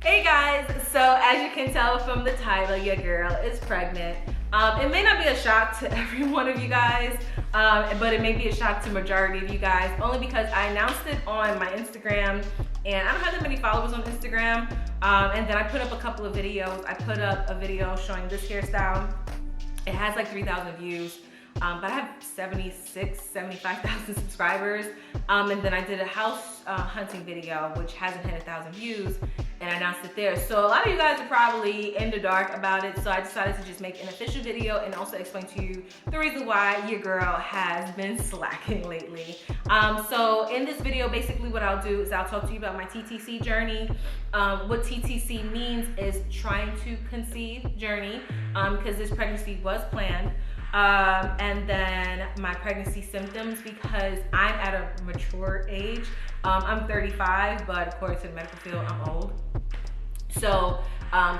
Hey guys, so as you can tell from the title, your girl is pregnant. It may not be a shock to every one of you guys, but it may be a shock to majority of you guys, only because I announced it on my Instagram, and I don't have that many followers on Instagram, and then I put up a couple of videos. I put up a video showing this hairstyle. It has like 3,000 views. But I have 75,000 subscribers. And then I did a house hunting video, which hasn't hit 1,000 views, and I announced it there. So a lot of you guys are probably in the dark about it. So I decided to just make an official video and also explain to you the reason why your girl has been slacking lately. So in this video, basically what I'll do is I'll talk to you about my TTC journey. What TTC means is trying to conceive journey, because this pregnancy was planned. And then my pregnancy symptoms, because I'm at a mature age. I'm 35, but according to the medical field, I'm old. So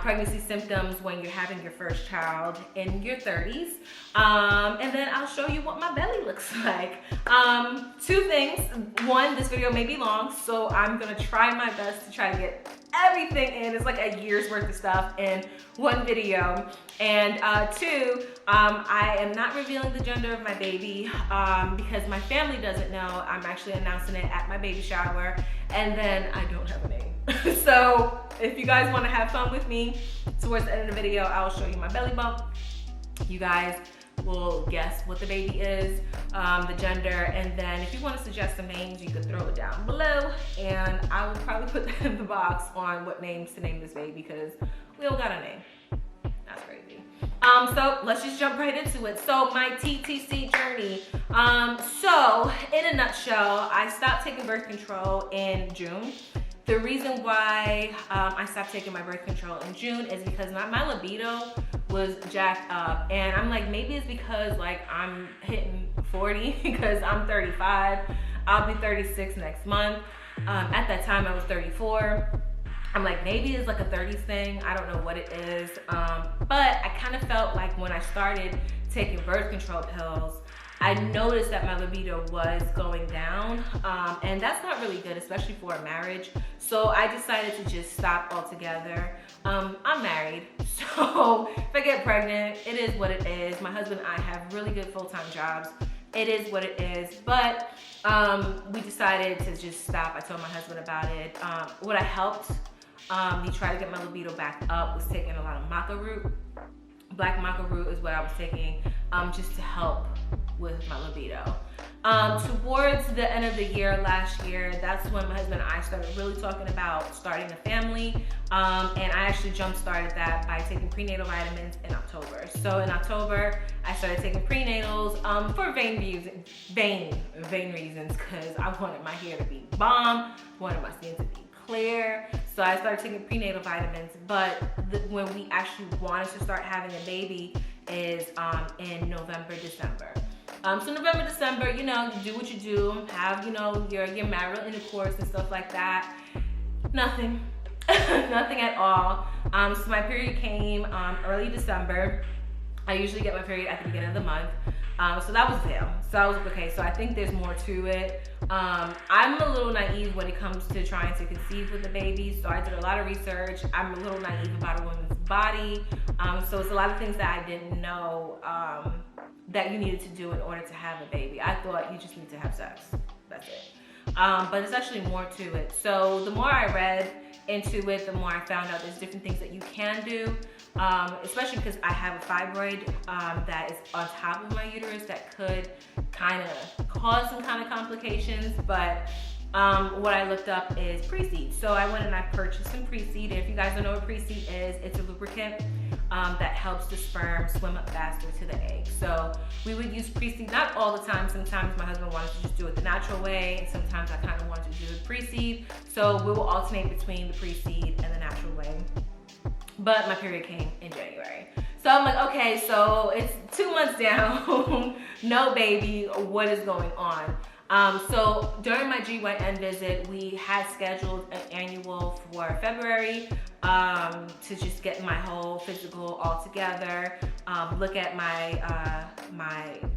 pregnancy symptoms when you're having your first child in your 30s. And then I'll show you what my belly looks like. Two things. One, this video may be long, so I'm gonna try my best to try to get everything in. It's like a year's worth of stuff in one video. And two, I am not revealing the gender of my baby because my family doesn't know. I'm actually announcing it at my baby shower, and then I don't have a name. So if you guys want to have fun with me, towards the end of the video, I'll show you my belly bump. You guys will guess what the baby is, the gender, and then if you want to suggest some names, you could throw it down below, and I will probably put that in the box on what names to name this baby, because we all got a name. That's crazy. So let's just jump right into it. So my TTC journey. So in a nutshell, I stopped taking birth control in June. The reason why I stopped taking my birth control in June is because my libido was jacked up, and I'm like, maybe it's because like I'm hitting 40 because I'm 35. I'll be 36 next month. At that time I was 34. I'm like, maybe it's like a 30s thing. I don't know what it is. But I kind of felt like when I started taking birth control pills, I noticed that my libido was going down, and that's not really good, especially for a marriage. So I decided to just stop altogether. I'm married, so if I get pregnant, it is what it is. My husband and I have really good full-time jobs. It is what it is, but we decided to just stop. I told my husband about it. What I helped me try to get my libido back up was taking a lot of maca root. Black maca root is what I was taking just to help with my libido. Towards the end of the year last year, that's when my husband and I started really talking about starting a family, and I actually jump-started that by taking prenatal vitamins in October. So in October, I started taking prenatals for vain reasons, because I wanted my hair to be bomb, wanted my skin to be clear. So I started taking prenatal vitamins, but when we actually wanted to start having a baby is in November, December. So November, December, you know, you do what you do, have, you know, your marital intercourse and stuff like that. Nothing, nothing at all. So my period came early December. I usually get my period at the beginning of the month. So that was fail. So I was like, okay, so I think there's more to it. I'm a little naive when it comes to trying to conceive with a baby. So I did a lot of research. I'm a little naive about a woman's body. So it's a lot of things that I didn't know that you needed to do in order to have a baby. I thought you just need to have sex. That's it. But it's actually more to it. So the more I read into it, the more I found out there's different things that you can do, especially because I have a fibroid that is on top of my uterus that could kind of cause some kind of complications. But what I looked up is pre-seed. So I went and I purchased some pre-seed. If you guys don't know what pre-seed is, it's a lubricant that helps the sperm swim up faster to the egg. So we would use pre-seed, not all the time. Sometimes my husband wanted to just do it the natural way, and sometimes I kind of wanted to do it pre-seed. So we will alternate between the pre-seed and the natural way. But my period came in January. So I'm like, okay, so it's 2 months down, no baby, what is going on? So during my GYN visit, we had scheduled an annual for February to just get my whole physical all together, look at my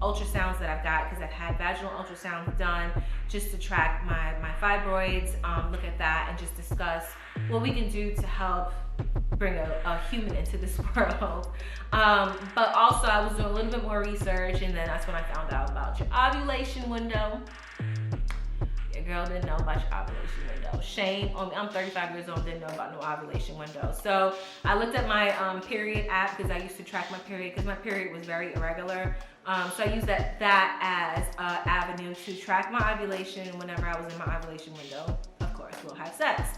ultrasounds that I've got, because I've had vaginal ultrasounds done just to track my fibroids, look at that and just discuss what we can do to help bring a human into this world. But also I was doing a little bit more research, and then that's when I found out about your ovulation window. Your girl didn't know about your ovulation window. Shame on me. I'm 35 years old, didn't know about no ovulation window. So I looked at my period app, because I used to track my period, because my period was very irregular. So I used that as an avenue to track my ovulation. Whenever I was in my ovulation window, of course, we'll have sex.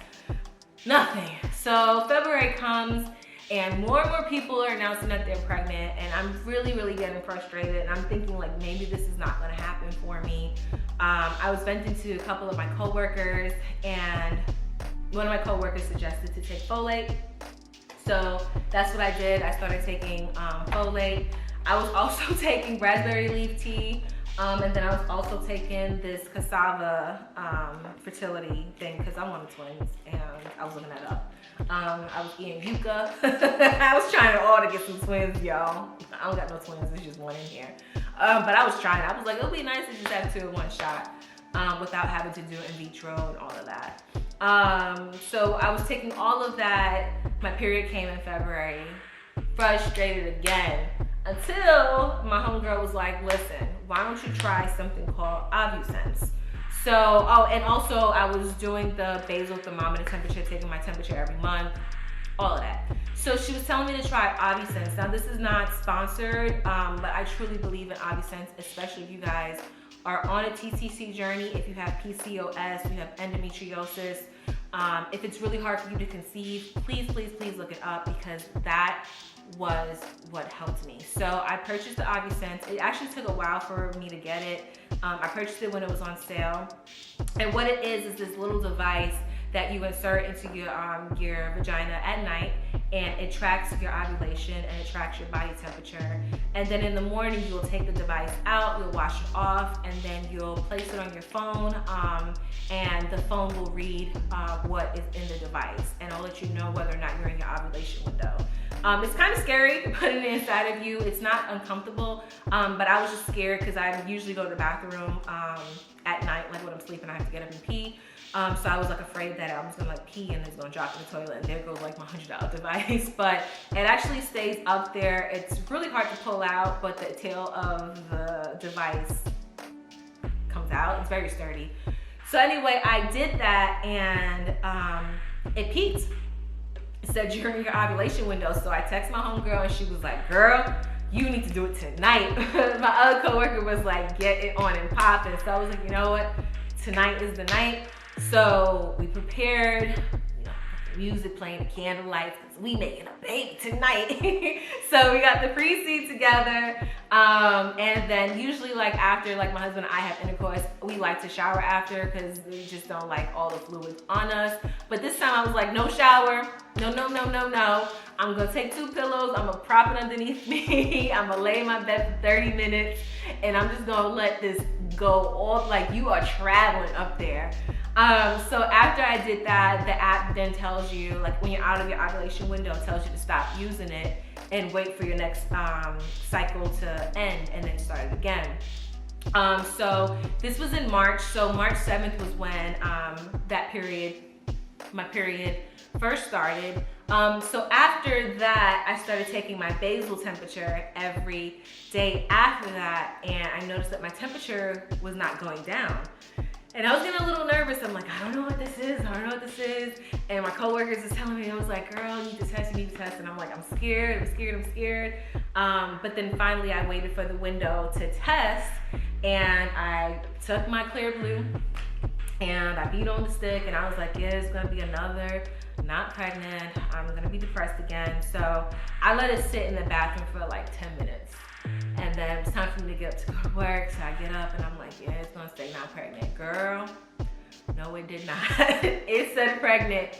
Nothing. So February comes, and more people are announcing that they're pregnant, and I'm really getting frustrated, and I'm thinking like maybe this is not gonna happen for me. I was venting to a couple of my coworkers, and one of my coworkers suggested to take folate. So that's what I did. I started taking folate. I was also taking raspberry leaf tea, and then I was also taking this cassava fertility thing, because I wanted twins, and I was looking that up. I was eating yucca. I was trying all to get some twins, y'all. I don't got no twins, there's just one in here. But I was trying. I was like, it would be nice to just have 2 in one shot, without having to do in vitro and all of that. So I was taking all of that. My period came in February. Frustrated again, until my homegirl was like, listen, why don't you try something called Ovusense? So, oh, and also I was doing the basal thermometer temperature, taking my temperature every month, all of that. So she was telling me to try Ovusense. Now this is not sponsored, but I truly believe in Ovusense, especially if you guys are on a TTC journey, if you have PCOS, you have endometriosis, if it's really hard for you to conceive, please look it up, because that was what helped me. So I purchased the Ovusense. It actually took a while for me to get it. I purchased it when it was on sale. And what it is this little device that you insert into your vagina at night, and it tracks your ovulation and it tracks your body temperature. And then in the morning, you'll take the device out, you'll wash it off, and then you'll place it on your phone, and the phone will read what is in the device, and it'll let you know whether or not you're in your ovulation window. It's kind of scary to put it inside of you. It's not uncomfortable, but I was just scared, because I usually go to the bathroom at night, like when I'm sleeping, I have to get up and pee. So I was like afraid that I was gonna like pee and it's gonna drop in the toilet, and there goes like my $100 device. But it actually stays up there. It's really hard to pull out, but the tail of the device comes out. It's very sturdy. So anyway, I did that, and it peaked. It said during your ovulation window. So I texted my homegirl, and she was like, girl, you need to do it tonight. My other coworker was like, get it on and popping. So I was like, you know what? Tonight is the night. So we prepared, you know, music playing, the candlelight, because we making a baby tonight. So we got the pre-seed together, and then usually like after, like my husband and I have intercourse, we like to shower after, because we just don't like all the fluids on us. But this time I was like, no shower, no. I'm gonna take 2 pillows, I'm gonna prop it underneath me, I'm gonna lay in my bed for 30 minutes, and I'm just gonna let this go all, like you are traveling up there. So after I did that, the app then tells you, like when you're out of your ovulation window, it tells you to stop using it and wait for your next cycle to end, and then start it again. So this was in March. So March 7th was when my period first started. So after that, I started taking my basal temperature every day after that, and I noticed that my temperature was not going down. And I was getting a little nervous. I'm like, I don't know what this is. And my coworkers was telling me, I was like, girl, you need to test. And I'm like, I'm scared. But then finally I waited for the window to test, and I took my Clear Blue and I beat on the stick, and I was like, yeah, it's gonna be another not pregnant. I'm gonna be depressed again. So I let it sit in the bathroom for like 10 minutes. And then it was time for me to get up to go to work. So I get up and I'm like, yeah, it's gonna say not pregnant. Girl, no, it did not. It said pregnant.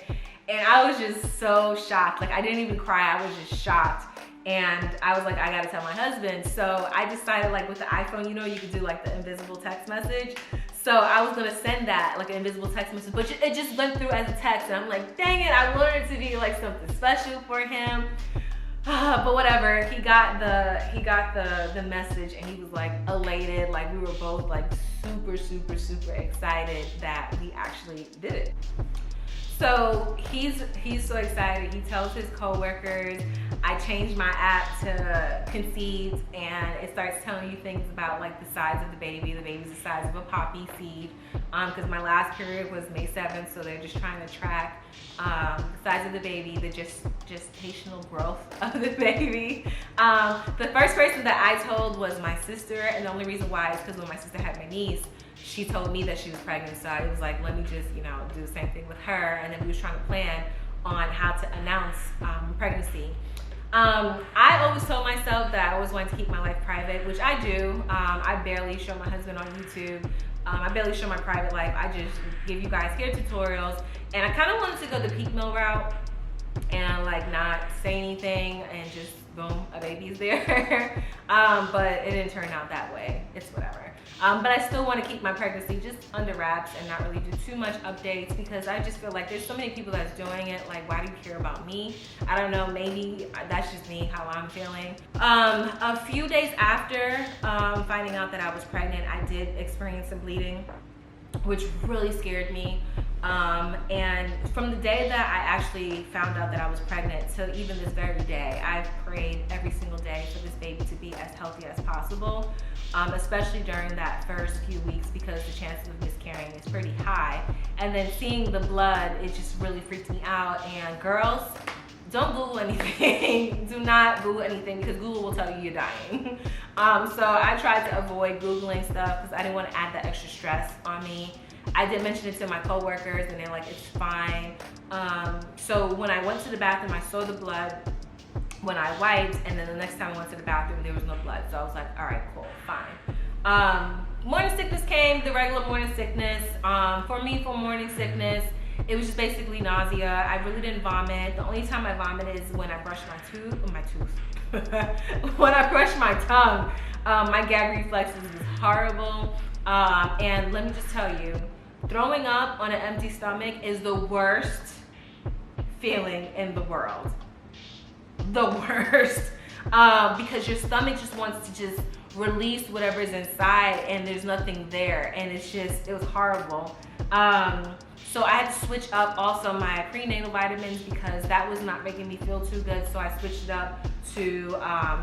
And I was just so shocked. Like I didn't even cry, I was just shocked. And I was like, I gotta tell my husband. So I decided, like with the iPhone, you know, you could do like the invisible text message. So I was gonna send that, like an invisible text message, but it just went through as a text. And I'm like, dang it, I wanted it to be like something special for him. But whatever, he got the message, and he was like elated. Like we were both like super excited that we actually did it. So he's so excited. He tells his coworkers. I changed my app to Conceive, and it starts telling you things about like the size of the baby. The baby's the size of a poppy seed. Because my last period was May 7th, so they're just trying to track the size of the baby, the gestational growth of the baby. The first person that I told was my sister, and the only reason why is because when my sister had my niece, she told me that she was pregnant, so I was like, let me just, you know, do the same thing with her. And then we was trying to plan on how to announce pregnancy. I always told myself that I always wanted to keep my life private, which I do. I barely show my husband on YouTube. I barely show my private life. I just give you guys hair tutorials. And I kind of wanted to go the peak mill route and like not say anything and just boom, a baby's there. But it didn't turn out that way. It's whatever. But I still want to keep my pregnancy just under wraps and not really do too much updates, because I just feel like there's so many people that's doing it. Like, why do you care about me? I don't know, maybe that's just me, how I'm feeling. A few days after finding out that I was pregnant, I did experience some bleeding, which really scared me. And from the day that I actually found out that I was pregnant till even this very day, I've prayed every single day for this baby to be as healthy as possible, especially during that first few weeks, because the chances of miscarrying is pretty high. And then seeing the blood, it just really freaked me out. And girls, don't Google anything. Do not Google anything, because Google will tell you you're dying. So I tried to avoid Googling stuff because I didn't want to add that extra stress on me. I did mention it to my coworkers, and they're like, it's fine. So when I went to the bathroom, I saw the blood when I wiped, and then the next time I went to the bathroom, there was no blood. So I was like, all right, cool, fine. Morning sickness came, the regular morning sickness. For me, for morning sickness, it was just basically nausea. I really didn't vomit. The only time I vomited is when I brushed when I brushed my tongue. My gag reflexes was horrible. And let me just tell you, throwing up on an empty stomach is the worst feeling in the world. The worst. Because your stomach just wants to just release whatever is inside, and there's nothing there, and it was horrible. So I had to switch up also my prenatal vitamins, because that was not making me feel too good. So I switched it up to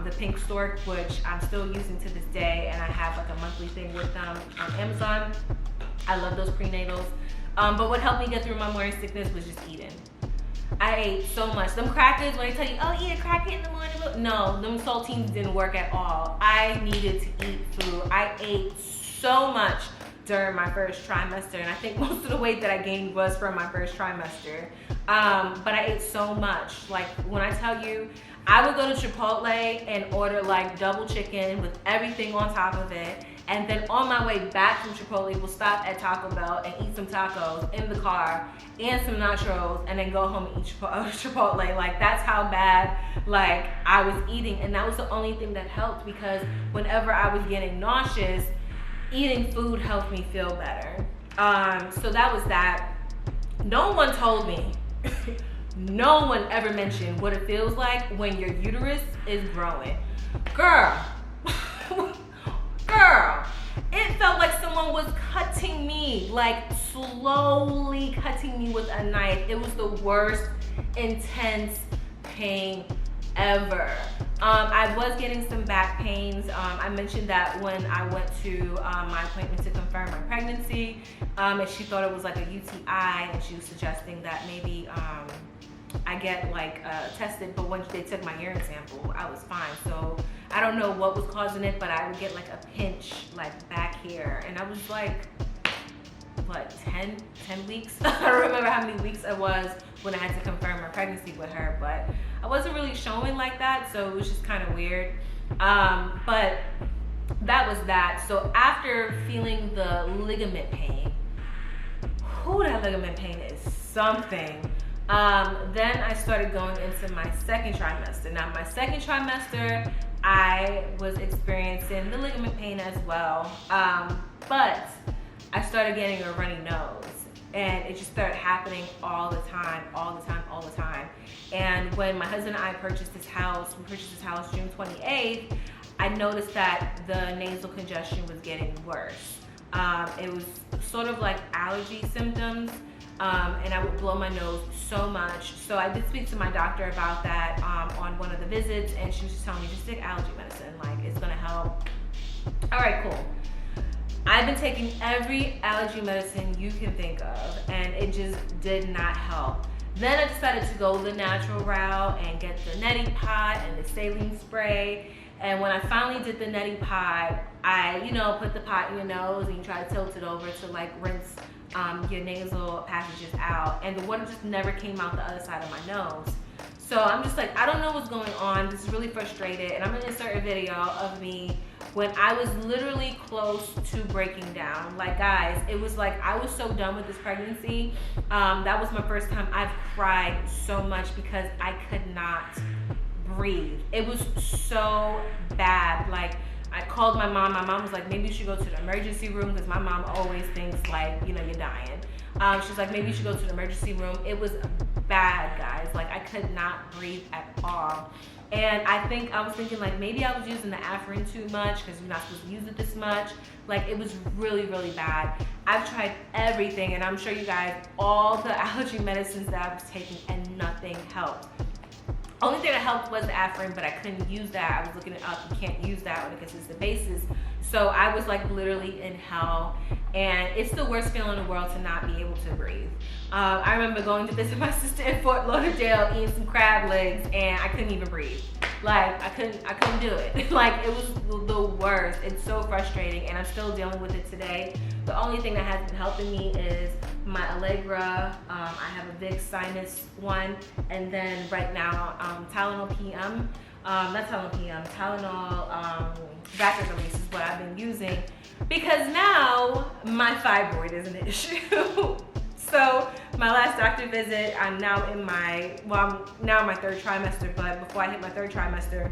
the Pink Stork, which I'm still using to this day, and I have like a monthly thing with them on Amazon. I love those prenatals. But what helped me get through my morning sickness was just eating. I ate so much. Them crackers, when they tell you, oh, eat a cracker in the morning. No, them saltines didn't work at all. I needed to eat food. I ate so much during my first trimester, and I think most of the weight that I gained was from my first trimester. But I ate so much. Like, when I tell you, I would go to Chipotle and order like double chicken with everything on top of it, and then on my way back from Chipotle, we'll stop at Taco Bell and eat some tacos in the car and some nachos, and then go home and eat Chipotle. Like, that's how bad like I was eating, and that was the only thing that helped, because whenever I was getting nauseous, eating food helped me feel better. So that was that. No one told me, no one ever mentioned what it feels like when your uterus is growing. Girl, it felt like someone was cutting me, like slowly cutting me with a knife. It was the worst intense pain ever. I was getting some back pains. I mentioned that when I went to my appointment to confirm my pregnancy, and she thought it was like a UTI, and she was suggesting that maybe I get like tested. But when they took my urine sample, I was fine. So I don't know what was causing it, but I would get like a pinch like back here, and I was like, what, 10 weeks? I don't remember how many weeks it was when I had to confirm my pregnancy with her, but I wasn't really showing like that, so it was just kind of weird. But that was that. So after feeling the ligament pain, that ligament pain is something. Then I started going into my second trimester. Now, my second trimester, I was experiencing the ligament pain as well, but I started getting a runny nose, and it just started happening all the time. And And when my husband and I purchased this house, we purchased this house June 28th, I noticed that the nasal congestion was getting worse. It was sort of like allergy symptoms, and I would blow my nose so much. So I did speak to my doctor about that on one of the visits, and she was just telling me, just take allergy medicine, like it's gonna help. All right, cool. I've been taking every allergy medicine you can think of, and it just did not help. Then I decided to go the natural route and get the neti pot and the saline spray. And when I finally did the neti pot, I, put the pot in your nose and you try to tilt it over to like rinse your nasal passages out. And the water just never came out the other side of my nose. So I'm just like, I don't know what's going on. This is really frustrated. And I'm gonna insert a video of me when I was literally close to breaking down. Like guys, it was like, I was so done with this pregnancy. That was my first time I've cried so much because I could not breathe. It was so bad. Like I called my mom. My mom was like, maybe you should go to the emergency room, because my mom always thinks like, you're dying. She's like, maybe you should go to the emergency room. It was bad, guys. Like I could not breathe at all. And I was thinking like, maybe I was using the Afrin too much, because you're not supposed to use it this much. Like it was really, really bad. I've tried everything, and I'm sure you guys, all the allergy medicines that I was taking, and nothing helped. Only thing that helped was the Afrin, but I couldn't use that. I was looking it up. You can't use that when it gets the bases. So I was like literally in hell, and it's the worst feeling in the world to not be able to breathe. I remember going to visit my sister in Fort Lauderdale, eating some crab legs, and I couldn't even breathe. Like I couldn't do it. Like it was the worst. It's so frustrating, and I'm still dealing with it today. The only thing that has been helping me is my Allegra. I have a big sinus one, and then right now Tylenol PM. Not Tylenol PM, Tylenol rapid release is what I've been using, because now my fibroid is an issue. So my last doctor visit, I'm now in my third trimester, but before I hit my third trimester,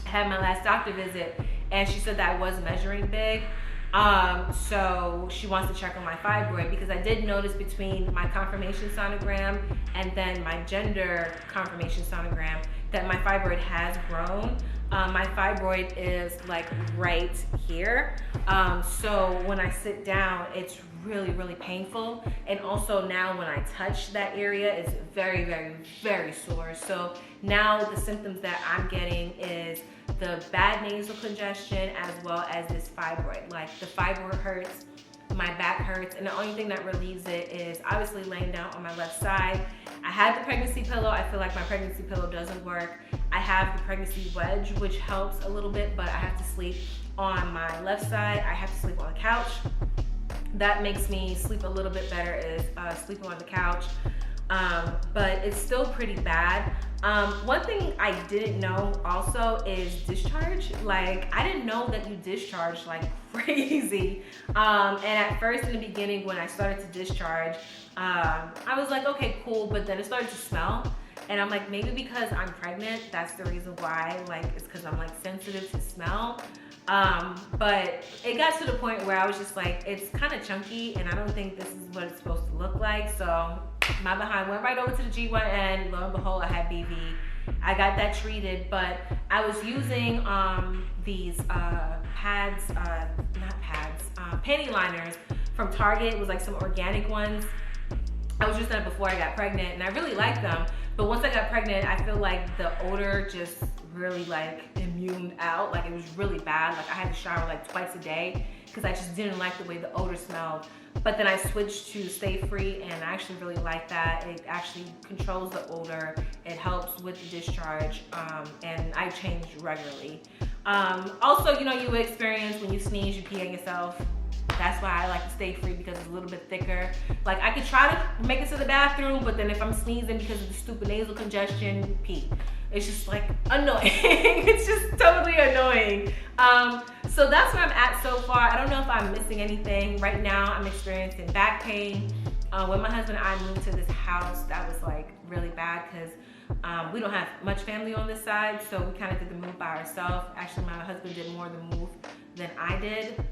I had my last doctor visit, and she said that I was measuring big. So she wants to check on my fibroid, because I did notice between my confirmation sonogram and then my gender confirmation sonogram that my fibroid has grown. My fibroid is like right here. So when I sit down, it's really, really painful. And also now when I touch that area, it's very, very, very sore. So now the symptoms that I'm getting is the bad nasal congestion as well as this fibroid. Like the fibroid hurts, my back hurts, and the only thing that relieves it is obviously laying down on my left side. I had the pregnancy pillow. I feel like my pregnancy pillow doesn't work. I have the pregnancy wedge, which helps a little bit, but I have to sleep on my left side. I have to sleep on the couch. That makes me sleep a little bit better, is sleeping on the couch. But it's still pretty bad. One thing I didn't know also is discharge. Like I didn't know that you discharge like crazy. And at first in the beginning when I started to discharge, I was like, okay, cool. But then it started to smell. And I'm like, maybe because I'm pregnant, that's the reason why. Like it's because I'm like sensitive to smell. But it got to the point where I was just like, it's kind of chunky, and I don't think this is what it's supposed to look like. So my behind went right over to the G1N. Lo and behold, I had BV. I got that treated, but I was using these panty liners from Target. It was like some organic ones. I was using them before I got pregnant, and I really liked them. But once I got pregnant, I feel like the odor just really like immuned out. Like it was really bad. Like I had to shower like twice a day because I just didn't like the way the odor smelled. But then I switched to Stay Free, and I actually really like that. It actually controls the odor. It helps with the discharge, and I change regularly. Also, you experience when you sneeze, you pee on yourself. That's why I like to Stay Free, because it's a little bit thicker. Like I could try to make it to the bathroom, but then if I'm sneezing because of the stupid nasal congestion, pee. It's just like annoying. It's just totally annoying. So that's where I'm at so far. I don't know if I'm missing anything. Right now I'm experiencing back pain. When my husband and I moved to this house, that was like really bad because we don't have much family on this side, so we kind of did the move by ourselves. Actually, my husband did more of the move than I did.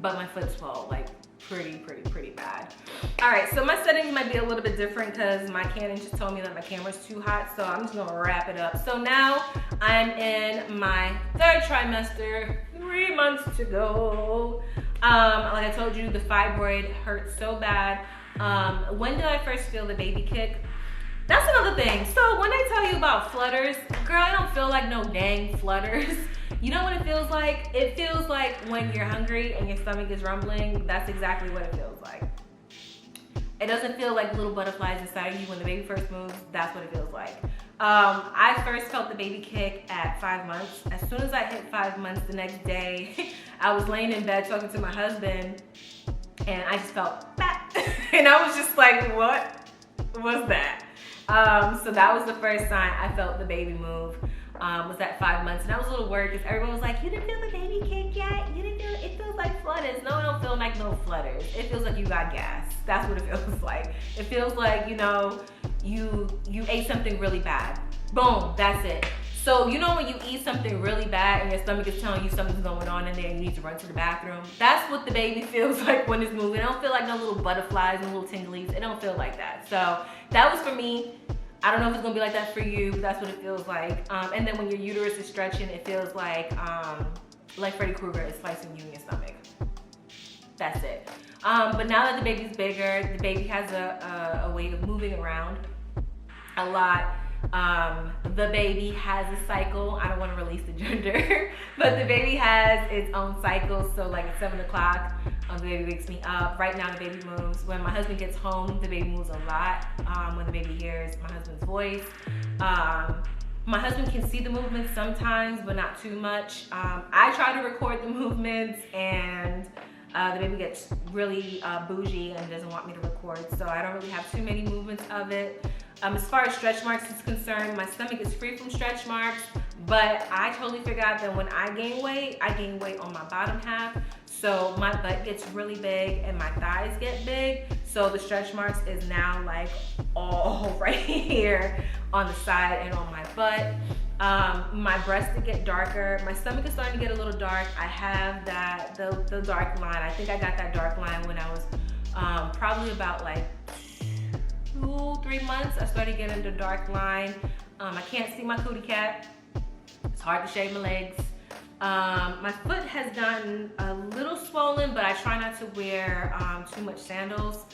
But my foot swelled like pretty bad. All right, so my settings might be a little bit different because my Canon just told me that my camera's too hot, so I'm just gonna wrap it up. So now I'm in my 3rd trimester, 3 months to go. Like I told you, the fibroid hurts so bad. When did I first feel the baby kick? That's another thing. So when I tell you about flutters, girl, I don't feel like no dang flutters. You know what it feels like? It feels like when you're hungry and your stomach is rumbling. That's exactly what it feels like. It doesn't feel like little butterflies inside of you when the baby first moves. That's what it feels like. I first felt the baby kick at 5 months. As soon as I hit 5 months, the next day, I was laying in bed talking to my husband, and I just felt fat. And I was just like, what was that? So that was the first sign I felt the baby move. Was at 5 months, and I was a little worried because everyone was like, you didn't feel the baby kick yet? You didn't feel it? It feels like flutters. No, it don't feel like no flutters. It feels like you got gas. That's what it feels like. It feels like, you know, you ate something really bad. Boom, that's it. So you know when you eat something really bad and your stomach is telling you something's going on in there and you need to run to the bathroom? That's what the baby feels like when it's moving. It don't feel like no little butterflies and little tinglies. It don't feel like that. So that was for me. I don't know if it's gonna be like that for you, but that's what it feels like. And then when your uterus is stretching, it feels like Freddy Krueger is slicing you in your stomach. That's it. But now that the baby's bigger, the baby has a way of moving around a lot. The baby has a cycle. I don't want to release the gender, but the baby has its own cycle. So like at 7 o'clock, the baby wakes me up. Right now the baby moves. When my husband gets home, the baby moves a lot. When the baby hears my husband's voice. My husband can see the movements sometimes, but not too much. I try to record the movements, and the baby gets really bougie and doesn't want me to record, so I don't really have too many movements of it. As far as stretch marks is concerned, my stomach is free from stretch marks, but I totally forgot that when I gain weight on my bottom half. So my butt gets really big and my thighs get big. So the stretch marks is now like all right here on the side and on my butt. My breasts get darker. My stomach is starting to get a little dark. I have the dark line. I think I got that dark line when I was probably about like 2-3 months. I started getting the dark line. I can't see my cootie cat. It's hard to shave my legs. My foot has gotten a little swollen, but I try not to wear too much sandals.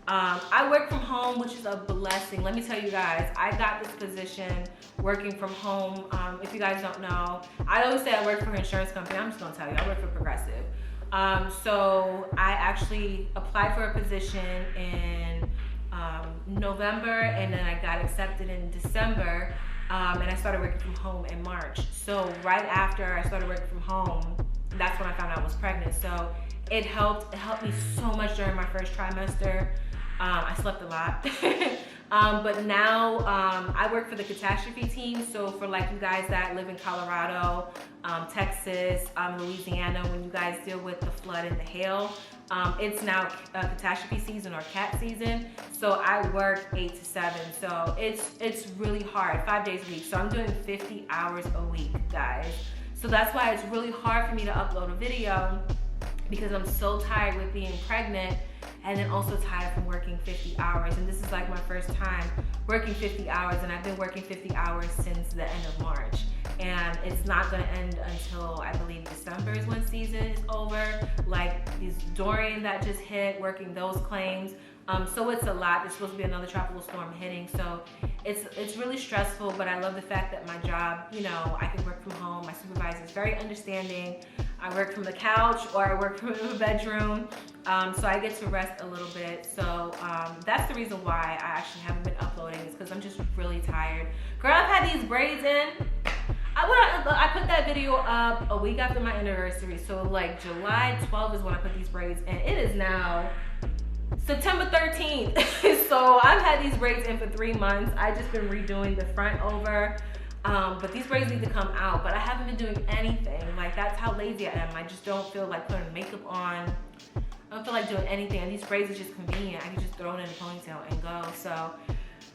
I work from home, which is a blessing. Let me tell you guys, I got this position working from home. If you guys don't know, I always say I work for an insurance company. I'm just gonna tell you, I work for Progressive. So I actually applied for a position in November, and then I got accepted in December. And I started working from home in March. So right after I started working from home, that's when I found out I was pregnant. So it helped me so much during my first trimester. I slept a lot. But now I work for the catastrophe team. So for like you guys that live in Colorado, Texas, Louisiana, when you guys deal with the flood and the hail, it's now catastrophe season or cat season. So I work 8 to 7. So it's really hard, 5 days a week. So I'm doing 50 hours a week, guys. So that's why it's really hard for me to upload a video, because I'm so tired with being pregnant and then also tired from working 50 hours. And this is like my first time working 50 hours, and I've been working 50 hours since the end of March. And it's not gonna end until I believe December is when season is over. Like these Dorian that just hit, working those claims. So it's a lot. There's supposed to be another tropical storm hitting. So it's really stressful, but I love the fact that my job, you know, I can work from home. My supervisor is very understanding. I work from the couch or I work from the bedroom. So I get to rest a little bit. So that's the reason why I actually haven't been uploading, is because I'm just really tired. Girl, I've had these braids in. I put that video up a week after my anniversary. So like July 12th is when I put these braids in. It is now September 13th. So I've had these braids in for 3 months. I've just been redoing the front over. But these braids need to come out, but I haven't been doing anything. Like, that's how lazy I am. I just don't feel like putting makeup on. I don't feel like doing anything, and these braids are just convenient. I can just throw it in a ponytail and go. So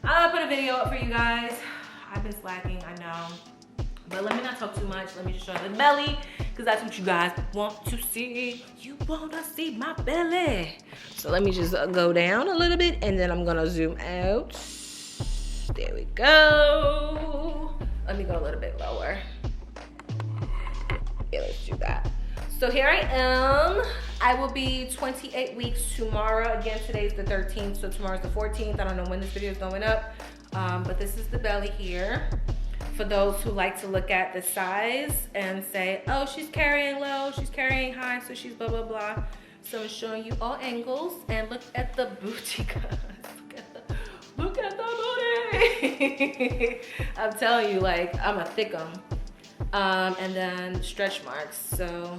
I'll put a video up for you guys. I've been slacking, I know. But let me not talk too much. Let me just show you the belly, because that's what you guys want to see. You wanna see my belly. So let me just go down a little bit, and then I'm gonna zoom out. There we go. Let me go a little bit lower. Yeah, let's do that. So here I am. I will be 28 weeks tomorrow. Again, today's the 13th, so tomorrow's the 14th. I don't know when this video is going up, but this is the belly here. For those who like to look at the size and say, oh, she's carrying low, she's carrying high, so she's blah, blah, blah. So I'm showing you all angles, and look at the booty, guys. Look at the booty. I'm telling you, like, I'm a thickum. And then stretch marks. So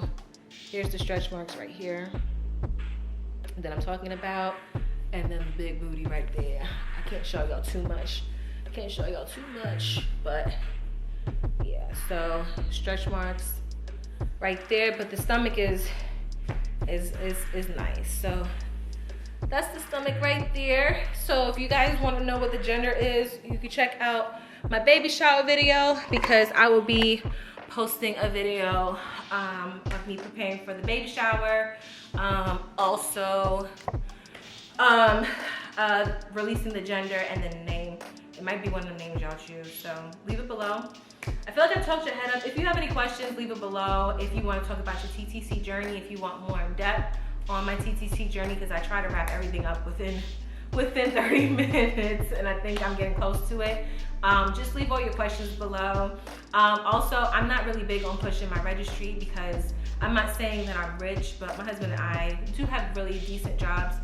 here's the stretch marks right here that I'm talking about. And then the big booty right there. I can't show y'all too much. But yeah, so stretch marks right there. But the stomach is nice. So that's the stomach right there. So if you guys want to know what the gender is, you can check out my baby shower video, because I will be posting a video of me preparing for the baby shower. Also releasing the gender and the name. It might be one of the names y'all choose, so leave it below. I feel like I've talked your head up. If you have any questions, leave it below. If you want to talk about your TTC journey, if you want more in depth on my TTC journey, because I try to wrap everything up within 30 minutes, and I think I'm getting close to it. Just leave all your questions below. Also, I'm not really big on pushing my registry, because I'm not saying that I'm rich, but my husband and I do have really decent jobs.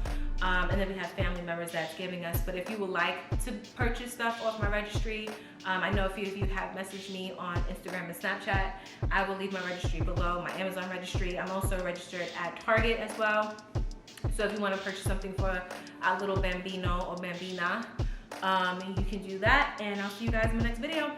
And then we have family members that's giving us. But if you would like to purchase stuff off my registry, I know a few of you have messaged me on Instagram and Snapchat. I will leave my registry below, my Amazon registry. I'm also registered at Target as well. So if you want to purchase something for a little bambino or bambina, you can do that. And I'll see you guys in the next video.